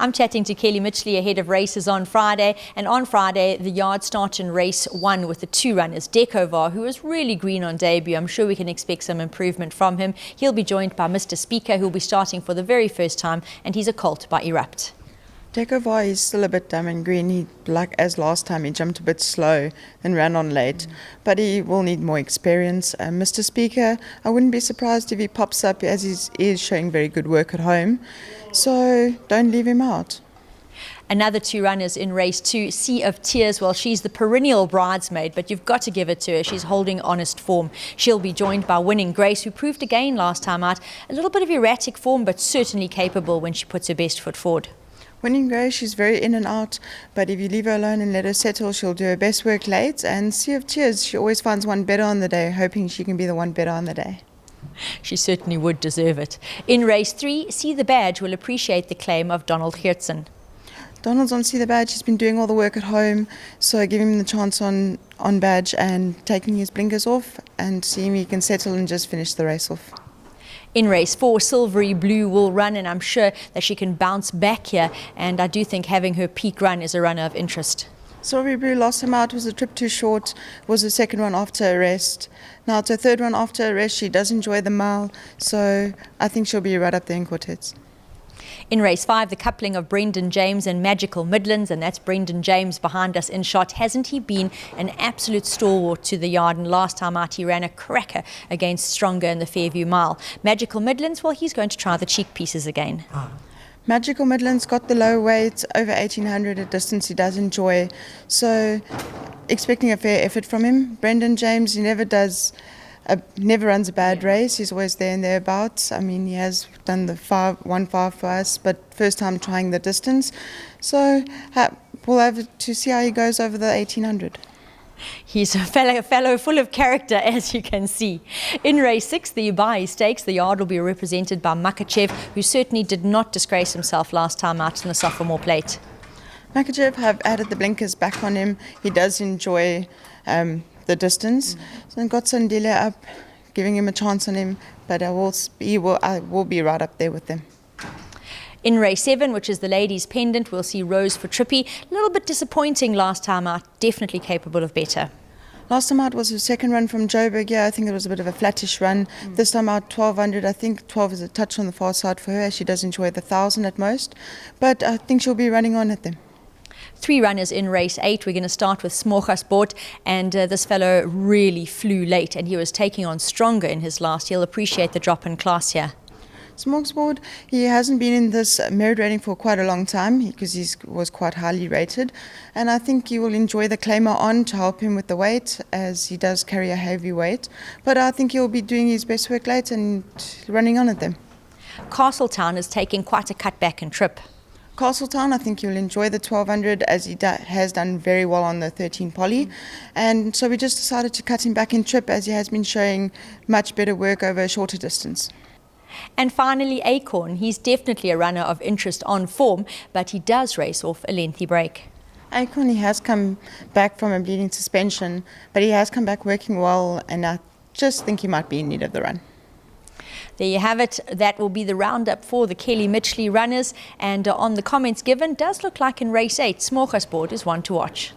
I'm chatting to Kelly MITCHLEY ahead of races on Friday. And on Friday, the yard starts in race 1 with the 2 runners. Dekovar, who was really green on debut. I'm sure we can expect some improvement from him. He'll be joined by Mr. Speaker, who will be starting for the very first time, and he's a colt by Erupt. Dekovar is still a bit dumb and green. He, like as last time, he jumped a bit slow and ran on late, but he will need more experience. Mr. Speaker, I wouldn't be surprised if he pops up, as he is showing very good work at home, so don't leave him out. Another 2 runners in race 2, Sea of Tears. Well, she's the perennial bridesmaid, but you've got to give it to her. She's holding honest form. She'll be joined by Winning Grace, who proved again last time out. A little bit of erratic form, but certainly capable when she puts her best foot forward. Winning Grace, she's very in and out, but if you leave her alone and let her settle, she'll do her best work late. And Sea of Tears, she always finds one better on the day, hoping she can be the one better on the day. She certainly would deserve it. In race 3, See the Badge will appreciate the claim of Donald Geertsen. Donald's on See the Badge. He's been doing all the work at home, so give him the chance on Badge and taking his blinkers off and see him he can settle and just finish the race off. In race 4, Silvery Blue will run, and I'm sure that she can bounce back here, and I do think having her peak run is a runner of interest. Silvery Blue lost him out, was a trip too short, was the second one after a rest. Now it's her third one after a rest. She does enjoy the mile, so I think she'll be right up there in quartets. In race 5, the coupling of Brendan James and Magical Midlands, and that's Brendan James behind us in shot. Hasn't he been an absolute stalwart to the yard? And last time out he ran a cracker against Stronger in the Fairview Mile. Magical Midlands, well, he's going to try the cheek pieces again. Magical Midlands got the low weight, over 1800, a distance he does enjoy, so expecting a fair effort from him. Brendan James, he never runs a bad race. He's always there and thereabouts. I mean, he has done the 1-5 for us, but first time trying the distance. So we'll have to see how he goes over the 1800. He's a fellow full of character, as you can see. In race 6, the Ubai Stakes, the yard will be represented by Makev, who certainly did not disgrace himself last time out in the sophomore plate. Makev have added the blinkers back on him. He does enjoy the distance. So got Sandile up, giving him a chance on him, but I will be right up there with them. In race 7, which is the ladies' pendant, we'll see Rose for Trippy. A little bit disappointing last time out, definitely capable of better. Last time out was her second run from Joburg. Yeah, I think it was a bit of a flattish run. This time out 1200, I think 12 is a touch on the far side for her. She does enjoy the 1000 at most, but I think she'll be running on at them. 3 runners in race 8. We're going to start with Moas Sport, and this fellow really flew late, and he was taking on Stronger in his last. He'll appreciate the drop in class here. Moas Sport, he hasn't been in this merit rating for quite a long time because he was quite highly rated, and I think he will enjoy the claimer on to help him with the weight, as he does carry a heavy weight, but I think he'll be doing his best work late and running on at them. Castl Town is taking quite a cutback in trip. Castl Town, I think you'll enjoy the 1200, as he has done very well on the 13 poly, and so we just decided to cut him back in trip, as he has been showing much better work over a shorter distance. And finally, Acorn. He's definitely a runner of interest on form, but he does race off a lengthy break. Acorn, he has come back from a bleeding suspension, but he has come back working well, and I just think he might be in need of the run. There you have it. That will be the roundup for the Kelly MITCHLEY runners. And on the comments given, does look like in race 8, Moas Sport is one to watch.